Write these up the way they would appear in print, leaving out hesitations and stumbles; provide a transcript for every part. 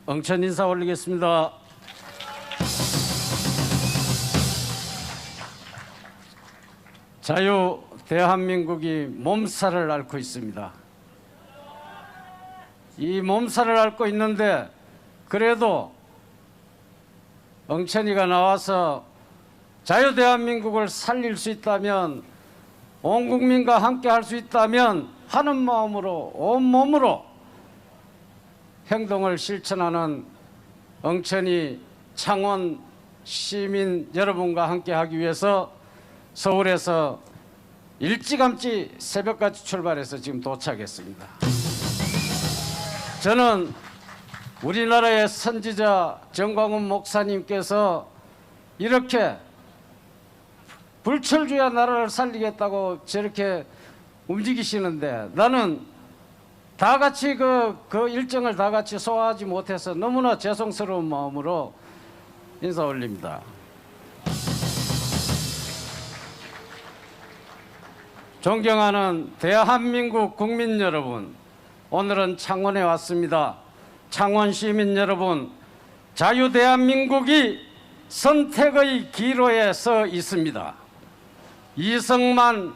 엉천 인사 올리겠습니다. 자유 대한민국이 몸살을 앓고 있습니다. 이 몸살을 앓고 있는데 그래도 엉천이가 나와서 자유 대한민국을 살릴 수 있다면, 온 국민과 함께 할 수 있다면 하는 마음으로 온몸으로 행동을 실천하는 엉천이 창원 시민 여러분과 함께 하기 위해서 서울에서 일찌감치 새벽까지 출발해서 지금 도착했습니다. 저는 우리나라의 선지자 정광훈 목사님께서 이렇게 불철주야 나라를 살리겠다고 저렇게 움직이시는데, 나는 다 같이 그 일정을 다 같이 소화하지 못해서 너무나 죄송스러운 마음으로 인사 올립니다. 존경하는 대한민국 국민 여러분, 오늘은 창원에 왔습니다. 창원 시민 여러분, 자유 대한민국이 선택의 기로에 서 있습니다. 이승만,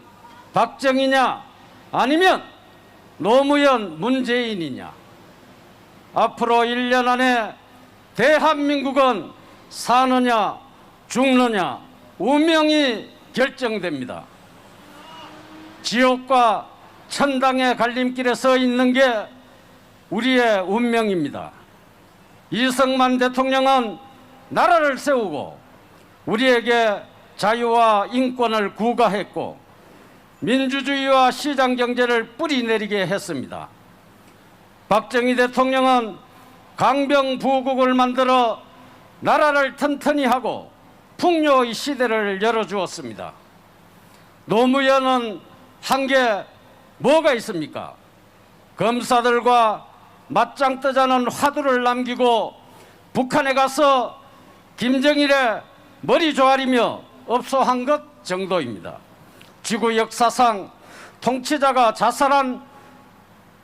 박정희냐 아니면 노무현, 문재인이냐. 앞으로 1년 안에 대한민국은 사느냐 죽느냐 운명이 결정됩니다. 지옥과 천당의 갈림길에 서 있는 게 우리의 운명입니다. 이승만 대통령은 나라를 세우고 우리에게 자유와 인권을 구가했고 민주주의와 시장경제를 뿌리내리게 했습니다. 박정희 대통령은 강병부국을 만들어 나라를 튼튼히 하고 풍요의 시대를 열어주었습니다. 노무현은 한 게 뭐가 있습니까? 검사들과 맞짱 뜨자는 화두를 남기고 북한에 가서 김정일의 머리 조아리며 업소한 것 정도입니다. 지구 역사상 통치자가 자살한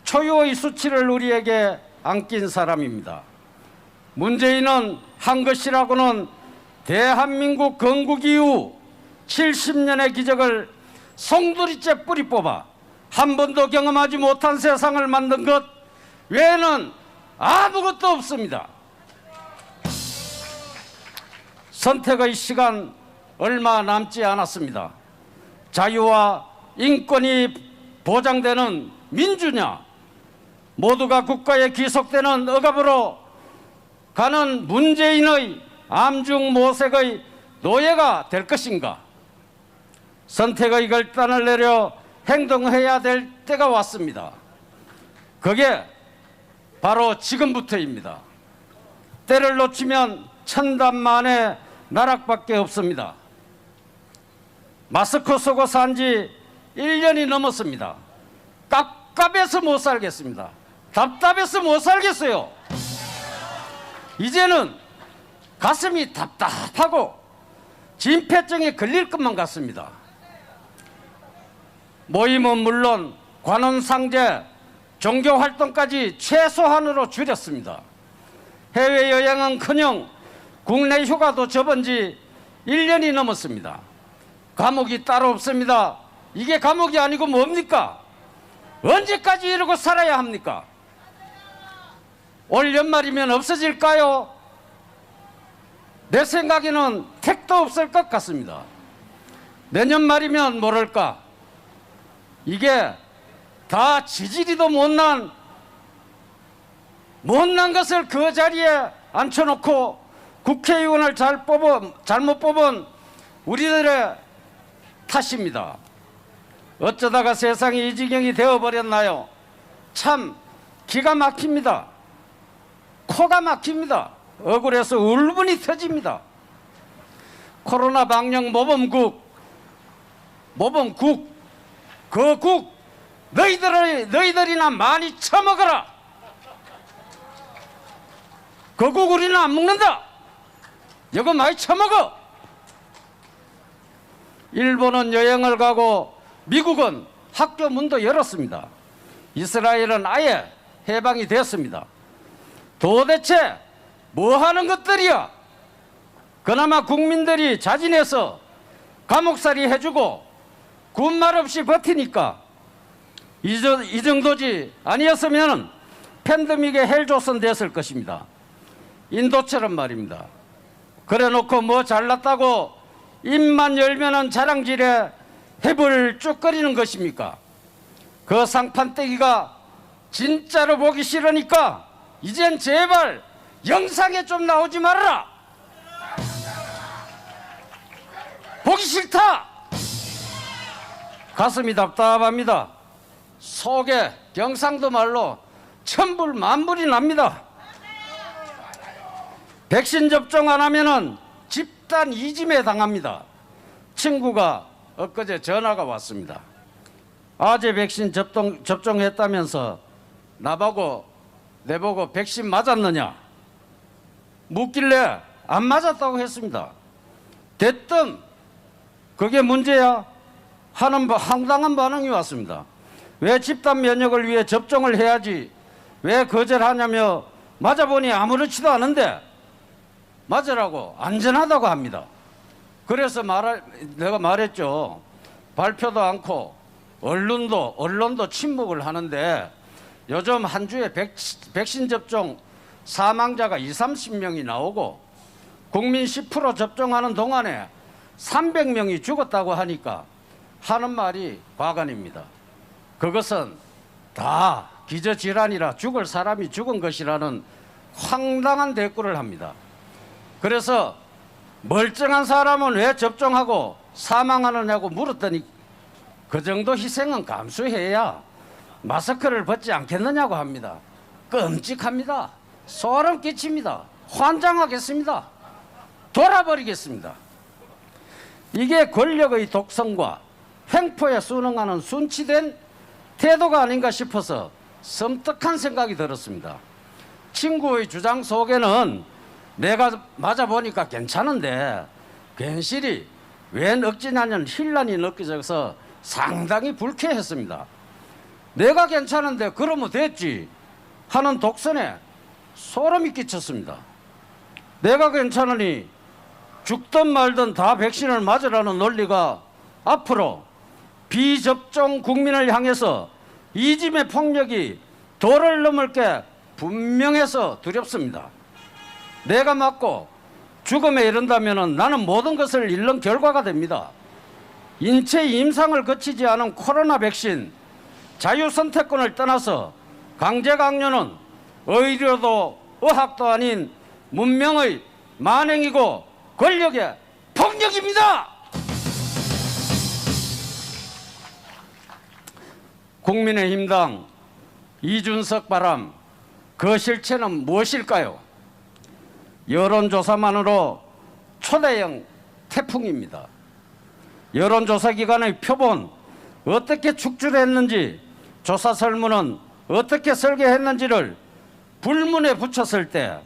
초유의 수치를 우리에게 안긴 사람입니다. 문재인은 한 것이라고는 대한민국 건국 이후 70년의 기적을 송두리째 뿌리 뽑아 한 번도 경험하지 못한 세상을 만든 것 외에는 아무것도 없습니다. 선택의 시간 얼마 남지 않았습니다. 자유와 인권이 보장되는 민주냐, 모두가 국가에 귀속되는 억압으로 가는 문재인의 암중모색의 노예가 될 것인가. 선택의 결단을 내려 행동해야 될 때가 왔습니다. 그게 바로 지금부터입니다. 때를 놓치면 천단만의 나락밖에 없습니다. 마스크 쓰고 산 지 1년이 넘었습니다. 깝깝해서 못 살겠습니다. 답답해서 못 살겠어요. 이제는 가슴이 답답하고 진폐증에 걸릴 것만 같습니다. 모임은 물론 관원상제, 종교활동까지 최소한으로 줄였습니다. 해외여행은커녕 국내 휴가도 접은 지 1년이 넘었습니다. 감옥이 따로 없습니다. 이게 감옥이 아니고 뭡니까? 언제까지 이러고 살아야 합니까? 올 연말이면 없어질까요? 내 생각에는 택도 없을 것 같습니다. 내년 말이면 모를까? 이게 다 지지리도 못난 것을 그 자리에 앉혀놓고 국회의원을 잘못 뽑은 우리들의 탓입니다. 어쩌다가 세상이 이 지경이 되어버렸나요? 참 기가 막힙니다. 코가 막힙니다. 억울해서 울분이 터집니다. 코로나 방역 모범국, 그 국 너희들이나 많이 처먹어라. 그 국 우리는 안 먹는다. 이거 많이 처먹어. 일본은 여행을 가고 미국은 학교 문도 열었습니다. 이스라엘은 아예 해방이 됐습니다. 도대체 뭐 하는 것들이야? 그나마 국민들이 자진해서 감옥살이 해주고 군말 없이 버티니까 이 정도지 아니었으면 팬데믹의 헬조선 됐을 것입니다. 인도처럼 말입니다. 그래놓고 뭐 잘났다고 입만 열면은 자랑질에 해불 쭉 거리는 것입니까? 그 상판떼기가 진짜로 보기 싫으니까 이젠 제발 영상에 좀 나오지 말아라. 보기 싫다. 가슴이 답답합니다. 속에 경상도 말로 천불 만불이 납니다. 백신 접종 안 하면은 집단 이짐에 당합니다. 친구가 엊그제 전화가 왔습니다. 아재 백신 접종했다면서 내보고 백신 맞았느냐 묻길래 안 맞았다고 했습니다. 됐든 그게 문제야 하는 황당한 반응이 왔습니다. 왜 집단 면역을 위해 접종을 해야지 왜 거절하냐며 맞아보니 아무렇지도 않은데 맞으라고 안전하다고 합니다. 그래서 내가 말했죠. 발표도 않고 언론도 침묵을 하는데 요즘 한 주에 백신 접종 사망자가 20-30명이 나오고 국민 10% 접종하는 동안에 300명이 죽었다고 하니까 하는 말이 과간입니다. 그것은 다 기저질환이라 죽을 사람이 죽은 것이라는 황당한 대꾸를 합니다. 그래서 멀쩡한 사람은 왜 접종하고 사망하느냐고 물었더니 그 정도 희생은 감수해야 마스크를 벗지 않겠느냐고 합니다. 끔찍합니다. 소름 끼칩니다. 환장하겠습니다. 돌아버리겠습니다. 이게 권력의 독성과 횡포에 순응하는 순치된 태도가 아닌가 싶어서 섬뜩한 생각이 들었습니다. 친구의 주장 속에는 내가 맞아보니까 괜찮은데 괜시리 웬 억지냐는 혼란이 느껴져서 상당히 불쾌했습니다. 내가 괜찮은데 그러면 됐지 하는 독선에 소름이 끼쳤습니다. 내가 괜찮으니 죽든 말든 다 백신을 맞으라는 논리가 앞으로 비접종 국민을 향해서 이짐의 폭력이 도를 넘을 게 분명해서 두렵습니다. 내가 맞고 죽음에 이른다면 나는 모든 것을 잃는 결과가 됩니다. 인체 임상을 거치지 않은 코로나 백신 자유선택권을 떠나서 강제강요는 의료도 의학도 아닌 문명의 만행이고 권력의 폭력입니다. 국민의힘당 이준석 바람 그 실체는 무엇일까요? 여론조사만으로 초대형 태풍입니다. 여론조사기관의 표본 어떻게 축출했는지 조사 설문은 어떻게 설계했는지를 불문에 붙였을 때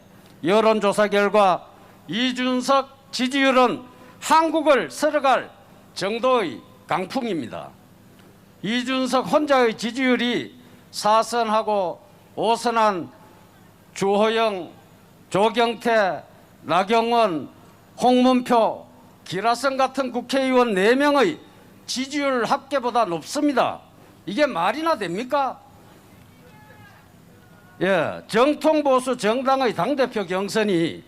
여론조사 결과 이준석 지지율은 한국을 쓸어갈 정도의 강풍입니다. 이준석 혼자의 지지율이 4선하고 5선한 주호영, 조경태, 나경원, 홍문표, 기라성 같은 국회의원 4명의 지지율 합계보다 높습니다. 이게 말이나 됩니까? 예, 정통보수 정당의 당대표 경선이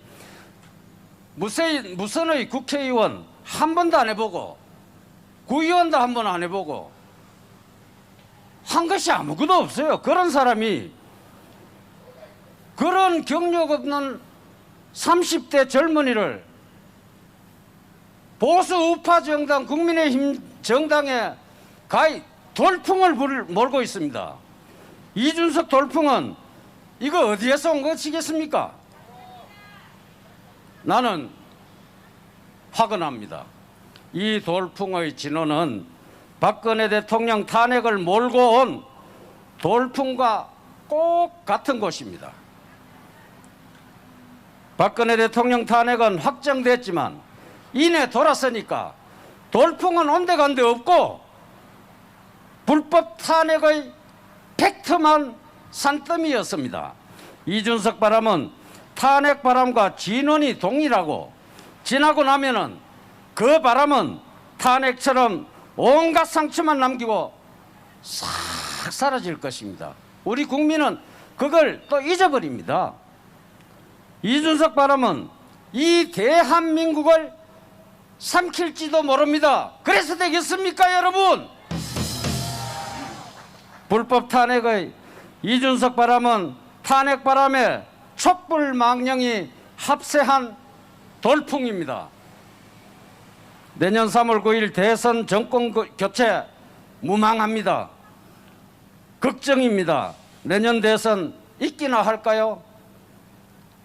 무선의 국회의원 한 번도 안 해보고 구의원도 한 번 안 해보고 한 것이 아무것도 없어요. 그런 사람이 그런 경력 없는 30대 젊은이를 보수 우파 정당 국민의힘 정당에 가히 돌풍을 몰고 있습니다. 이준석 돌풍은 이거 어디에서 온 것이겠습니까? 나는 화가 이 돌풍의 진원은 박근혜 대통령 탄핵을 몰고 온 돌풍과 꼭 같은 것입니다. 박근혜 대통령 탄핵은 확정됐지만 이내 돌았으니까 돌풍은 온데간데 없고 불법 탄핵의 팩트만 산더미였습니다. 이준석 바람은 탄핵 바람과 진원이 동일하고 지나고 나면은 그 바람은 탄핵처럼 온갖 상처만 남기고 싹 사라질 것입니다. 우리 국민은 그걸 또 잊어버립니다. 이준석 바람은 이 대한민국을 삼킬지도 모릅니다. 그래서 되겠습니까, 여러분? 불법 탄핵의 이준석 바람은 탄핵 바람에 촛불 망령이 합세한 돌풍입니다. 내년 3월 9일 대선 정권 교체 무망합니다. 걱정입니다. 내년 대선 있기나 할까요?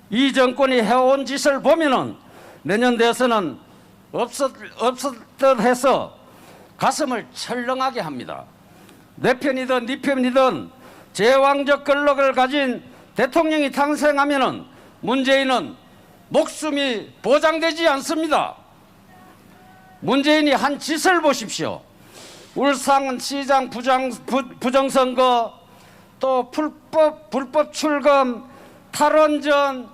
이 정권이 해온 짓을 보면은 내년 대선은 없을 듯 해서 가슴을 철렁하게 합니다. 내 편이든 네 편이든 제왕적 권력을 가진 대통령이 탄생하면은 문재인은 목숨이 보장되지 않습니다. 문재인이 한 짓을 보십시오. 울산시장 부정선거, 또 불법 출금, 탈원전,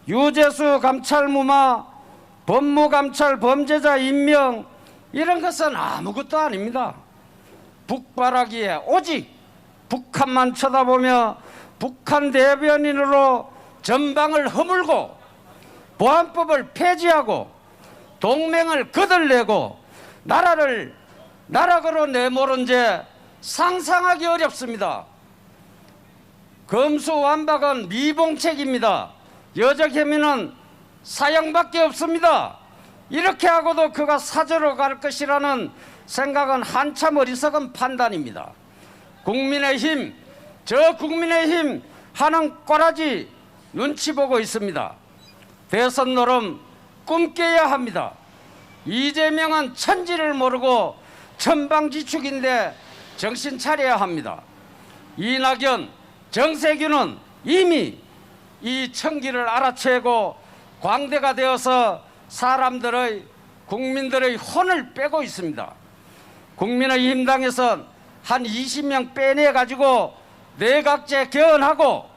유재수 감찰 무마, 법무감찰 범죄자 임명, 이런 것은 아무것도 아닙니다. 북바라기에 오직 북한만 쳐다보며 북한 대변인으로 전방을 허물고 보안법을 폐지하고 동맹을 거들내고 나라를 나락으로 내모른 죄 상상하기 어렵습니다. 검수완박은 미봉책입니다. 여적 혐의는 사형밖에 없습니다. 이렇게 하고도 그가 사저로 갈 것이라는 생각은 한참 어리석은 판단입니다. 국민의힘, 저 국민의힘 하는 꼬라지 눈치 보고 있습니다. 대선 노름 꿈 깨야 합니다. 이재명은 천지를 모르고 천방지축인데 정신 차려야 합니다. 이낙연, 정세균은 이미 이 청기를 알아채고 광대가 되어서 국민들의 혼을 빼고 있습니다. 국민의힘당에선 한 20명 빼내가지고 내각제 개헌하고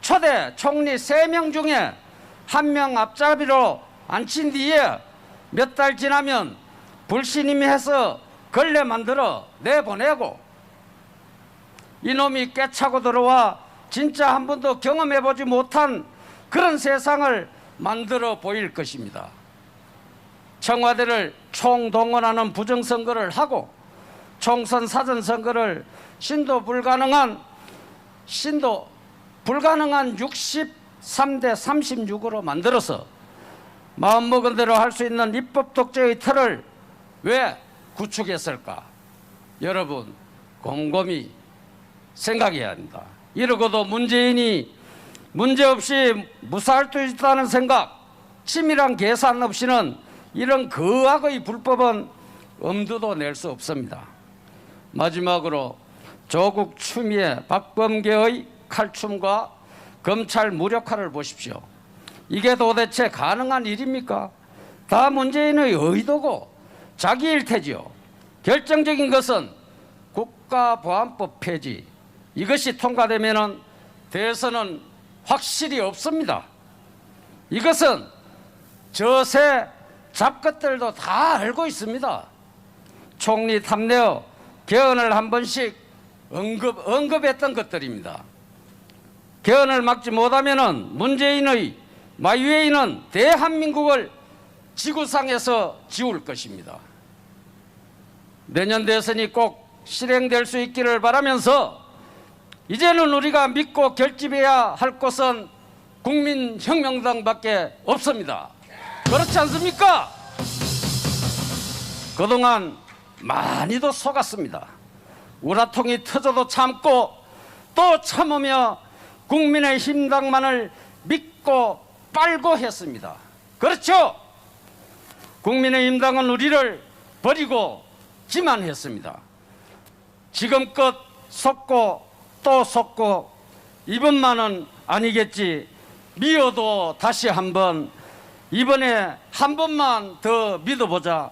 초대 총리 3명 중에 1명 앞잡이로 앉힌 뒤에 몇 달 지나면 불신임이 해서 걸레 만들어 내보내고 이놈이 깨차고 들어와 진짜 한 번도 경험해보지 못한 그런 세상을 만들어 보일 것입니다. 청와대를 총동원하는 부정선거를 하고 총선 사전선거를 신도 불가능한 63대 36으로 만들어서 마음먹은 대로 할 수 있는 입법 독재의 틀을 왜 구축했을까? 여러분 곰곰이 생각해야 합니다. 이러고도 문재인이 문제없이 무사할 수 있다는 생각, 치밀한 계산 없이는 이런 거악의 불법은 엄두도 낼 수 없습니다. 마지막으로 조국 추미애 박범계의 칼춤과 검찰 무력화를 보십시오. 이게 도대체 가능한 일입니까? 다 문재인의 의도고 자기 일테지요. 결정적인 것은 국가보안법 폐지, 이것이 통과되면 대선은 확실히 없습니다. 이것은 저새 잡것들도 다 알고 있습니다. 총리 탐내어 개헌을 한 번씩 언급했던 것들입니다. 개헌을 막지 못하면 문재인의 마이웨이는 대한민국을 지구상에서 지울 것입니다. 내년 대선이 꼭 실행될 수 있기를 바라면서 이제는 우리가 믿고 결집해야 할 곳은 국민혁명당밖에 없습니다. 그렇지 않습니까? 그동안 많이도 속았습니다. 우라통이 터져도 참고 또 참으며 국민의힘당만을 믿고 빨고 했습니다. 그렇죠? 국민의힘당은 우리를 버리고 지만했습니다. 지금껏 속고 또 속고 이번만은 아니겠지, 미워도 다시 한번, 이번에 한 번만 더 믿어보자.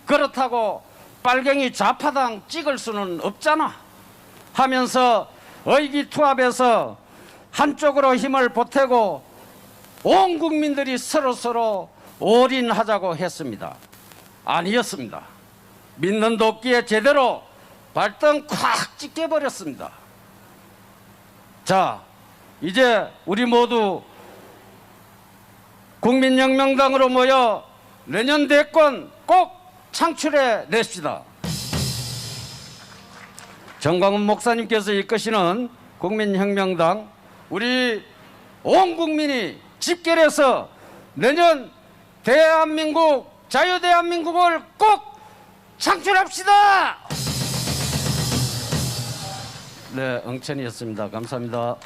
그렇다고 빨갱이 좌파당 찍을 수는 없잖아 하면서 의기투합해서 한쪽으로 힘을 보태고 온 국민들이 서로서로 올인하자고 했습니다. 아니었습니다. 믿는 도끼에 제대로 발등 콱 찢겨버렸습니다. 자, 이제 우리 모두 국민혁명당으로 모여 내년 대권 꼭 창출해 냅시다. 정광훈 목사님께서 이끄시는 국민혁명당, 우리 온 국민이 집결해서 내년 대한민국, 자유대한민국을 꼭 창출합시다. 네, 응천이었습니다. 감사합니다.